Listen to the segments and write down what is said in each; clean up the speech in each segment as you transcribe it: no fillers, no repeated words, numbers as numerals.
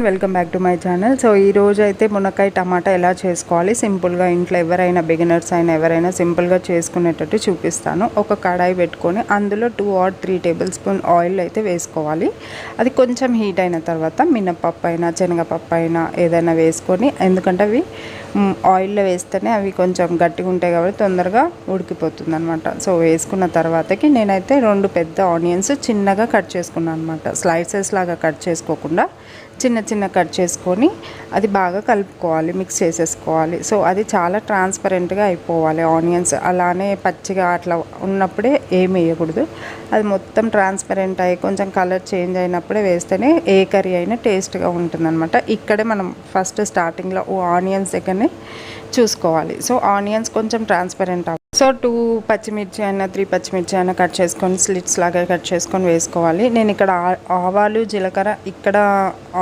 Welcome back to my channel. So ఈ రోజు అయితే మునక్కాయ టమాటా ఎలా చేసుకోవాలి సింపుల్గా, ఇంట్లో ఎవరైనా బిగినర్స్ అయినా ఎవరైనా సింపుల్గా చేసుకునేటట్టు చూపిస్తాను. ఒక కడాయి పెట్టుకొని అందులో 2 or 3 టేబుల్ స్పూన్ ఆయిల్ అయితే వేసుకోవాలి. అది కొంచెం హీట్ అయిన తర్వాత మినపప్పు అయినా శనగపప్పు అయినా ఏదైనా వేసుకొని, ఎందుకంటే అవి ఆయిల్లో వేస్తేనే అవి కొంచెం గట్టిగా ఉంటాయి కాబట్టి తొందరగా ఉడికిపోతుంది అనమాట. సో వేసుకున్న తర్వాతకి నేనైతే 2 పెద్ద ఆనియన్స్ చిన్నగా కట్ చేసుకున్నాను అనమాట. స్లైసెస్ లాగా కట్ చేసుకోకుండా చిన్న కట్ చేసుకొని అది బాగా కలుపుకోవాలి, మిక్స్ చేసేసుకోవాలి. సో అది చాలా ట్రాన్స్పరెంట్గా అయిపోవాలి. ఆనియన్స్ అలానే పచ్చిగా అట్లా ఉన్నప్పుడే ఏమి వేయకూడదు. అది మొత్తం ట్రాన్స్పరెంట్ అయ్యి కొంచెం కలర్ చేంజ్ అయినప్పుడే వేస్తేనే ఏ కర్రీ అయినా టేస్ట్గా ఉంటుందన్నమాట. ఇక్కడే మనం ఫస్ట్ స్టార్టింగ్లో ఆనియన్స్ దగ్గరనే చూసుకోవాలి. సో ఆనియన్స్ కొంచెం ట్రాన్స్పరెంట్ సో 2 పచ్చిమిర్చి అయినా 3 పచ్చిమిర్చి అయినా కట్ చేసుకొని స్లిట్స్ లాగా కట్ చేసుకొని వేసుకోవాలి. నేను ఇక్కడ ఆవాలు జీలకర్ర ఇక్కడ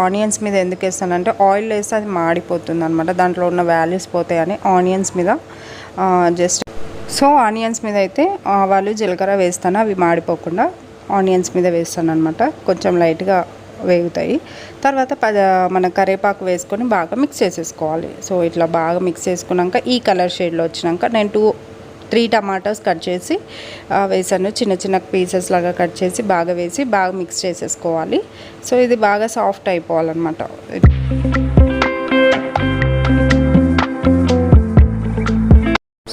ఆనియన్స్ మీద ఎందుకు వేస్తానంటే ఆయిల్ వేస్తే అది మాడిపోతుంది అనమాట, దాంట్లో ఉన్న వాల్యూస్ పోతాయని ఆనియన్స్ మీద జస్ట్ సో ఆనియన్స్ మీద అయితే ఆవాలు జీలకర్ర వేస్తాను, అవి మాడిపోకుండా ఆనియన్స్ మీద వేస్తాను అనమాట. కొంచెం లైట్గా వేగుతాయి. తర్వాత మన కరివేపాకు వేసుకొని బాగా మిక్స్ చేసేసుకోవాలి. సో ఇట్లా బాగా మిక్స్ చేసుకున్నాక ఈ కలర్ షేడ్లో వచ్చినాక నేను 3 టమాటాస్ కట్ చేసి వేసాను. చిన్న పీసెస్ లాగా కట్ చేసి బాగా వేసి బాగా మిక్స్ చేసేసుకోవాలి. సో ఇది బాగా సాఫ్ట్ అయిపోవాలన్నమాట.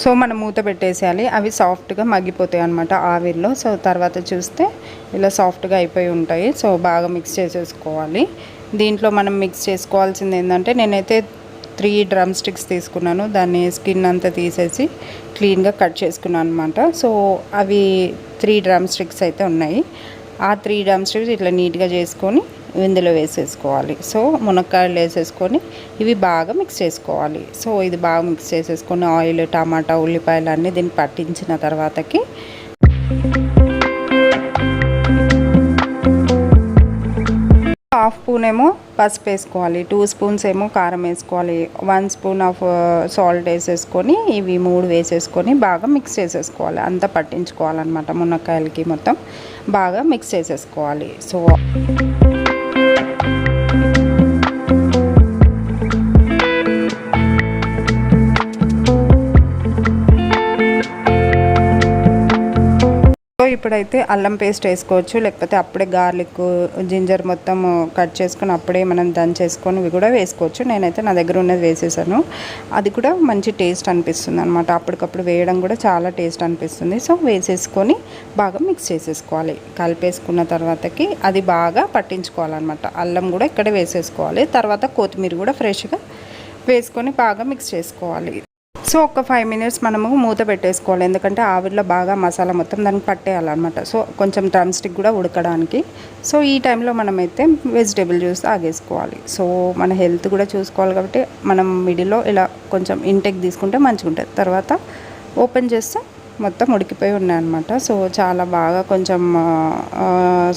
సో మనం మూత పెట్టేసేయాలి, అవి సాఫ్ట్గా మగ్గిపోతాయి అన్నమాట ఆవిరిలో. సో తర్వాత చూస్తే ఇలా సాఫ్ట్గా అయిపోయి ఉంటాయి. సో బాగా మిక్స్ చేసేసుకోవాలి. దీంట్లో మనం మిక్స్ చేసుకోవాల్సింది ఏంటంటే నేనైతే 3 డ్రమ్ స్టిక్స్ తీసుకున్నాను. దాన్ని స్కిన్ అంతా తీసేసి క్లీన్గా కట్ చేసుకున్నాను అనమాట. సో అవి 3 డ్రమ్ స్టిక్స్ అయితే ఉన్నాయి. ఆ 3 డ్రమ్ స్టిక్స్ ఇట్లా నీట్గా చేసుకొని ఇందులో వేసేసుకోవాలి. సో మునక్కాయలు వేసేసుకొని ఇవి బాగా మిక్స్ చేసుకోవాలి. సో ఇది బాగా మిక్స్ చేసేసుకొని ఆయిల్ టమాటా ఉల్లిపాయలు అన్నీ దీన్ని పట్టించిన తర్వాతకి హాఫ్ స్పూన్ ఏమో పసుపు వేసుకోవాలి, 2 స్పూన్స్ ఏమో కారం వేసుకోవాలి, 1 స్పూన్ ఆఫ్ సాల్ట్ వేసేసుకొని ఇవి 3 వేసేసుకొని బాగా మిక్స్ చేసేసుకోవాలి. అంతా పట్టించుకోవాలన్నమాట మునక్కాయలకి మొత్తం బాగా మిక్స్ చేసేసుకోవాలి. సో ఇప్పుడైతే అల్లం పేస్ట్ వేసుకోవచ్చు, లేకపోతే అప్పుడే గార్లిక్ జింజర్ మొత్తం కట్ చేసుకొని అప్పుడే మనం దంచేసుకొని ఇవి కూడా వేసుకోవచ్చు. నేనైతే నా దగ్గర ఉన్నది వేసేసాను. అది కూడా మంచి టేస్ట్ అనిపిస్తుంది అనమాట. అప్పటికప్పుడు వేయడం కూడా చాలా టేస్ట్ అనిపిస్తుంది. సో వేసేసుకొని బాగా మిక్స్ చేసేసుకోవాలి. కలిపేసుకున్న తర్వాతకి అది బాగా పట్టించుకోవాలన్నమాట. అల్లం కూడా ఇక్కడే వేసేసుకోవాలి. తర్వాత కొత్తిమీర కూడా ఫ్రెష్గా వేసుకొని బాగా మిక్స్ చేసుకోవాలి. సో ఒక 5 మినిట్స్ మనము మూత పెట్టేసుకోవాలి, ఎందుకంటే ఆవిరిలో బాగా మసాలా మొత్తం దానికి పట్టేయాలన్నమాట. సో కొంచెం డ్రమ్ స్టిక్ కూడా ఉడకడానికి. సో ఈ టైంలో మనమైతే వెజిటేబుల్ జ్యూస్ తాగేసుకోవాలి. సో మన హెల్త్ కూడా చూసుకోవాలి కాబట్టి మనం మిడిల్లో ఇలా కొంచెం ఇంటేక్ తీసుకుంటే మంచిగా ఉంటుంది. తర్వాత ఓపెన్ చేస్తే మొత్తం ఉడికిపోయి ఉన్నాయన్నమాట. సో చాలా బాగా కొంచెం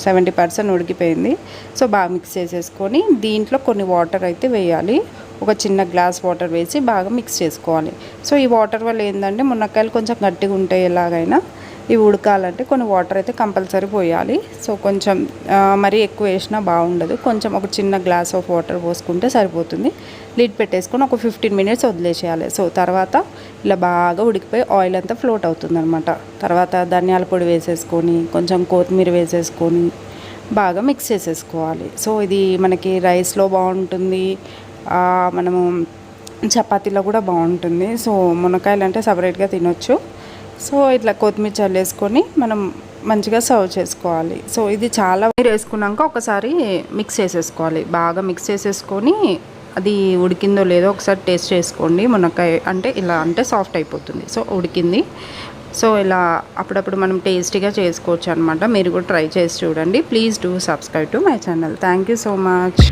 70% ఉడికిపోయింది. సో బాగా మిక్స్ చేసేసుకొని దీంట్లో కొన్ని వాటర్ అయితే వేయాలి. ఒక చిన్న గ్లాస్ వాటర్ వేసి బాగా మిక్స్ చేసుకోవాలి. సో ఈ వాటర్ వల్ల ఏంటంటే మునక్కాయలు కొంచెం గట్టిగా ఉంటాయి, ఎలాగైనా ఇవి ఉడకాలంటే కొన్ని వాటర్ అయితే కంపల్సరీ పోయాలి. సో కొంచెం మరీ ఎక్కువ వేసినా బాగుండదు, కొంచెం ఒక చిన్న గ్లాస్ ఆఫ్ వాటర్ పోసుకుంటే సరిపోతుంది. లిడ్ పెట్టేసుకొని ఒక 15 మినిట్స్ వదిలేసేయాలి. సో తర్వాత ఇలా బాగా ఉడికిపోయి ఆయిల్ అంతా ఫ్లోట్ అవుతుందన్నమాట. తర్వాత ధనియాల పొడి వేసేసుకొని కొంచెం కొత్తిమీర వేసేసుకొని బాగా మిక్స్ చేసేసుకోవాలి. సో ఇది మనకి రైస్లో బాగుంటుంది, మనము చపాతీలో కూడా బాగుంటుంది. సో మునక్కాయలు అంటే సపరేట్గా తినొచ్చు. సో ఇట్లా కొత్తిమీర చల్లేసుకొని మనం మంచిగా సర్వ్ చేసుకోవాలి. సో ఇది చాలా వేసుకున్నాక ఒకసారి మిక్స్ చేసేసుకోవాలి. బాగా మిక్స్ చేసేసుకొని అది ఉడికిందో లేదో ఒకసారి టేస్ట్ చేసుకోండి. మునక్కాయ అంటే ఇలా అంటే సాఫ్ట్ అయిపోతుంది. సో ఉడికింది. సో ఇలా అప్పుడప్పుడు మనం టేస్టీగా చేసుకోవచ్చు అనమాట. మీరు కూడా ట్రై చేసి చూడండి. Please do subscribe to my channel. Thank you so much.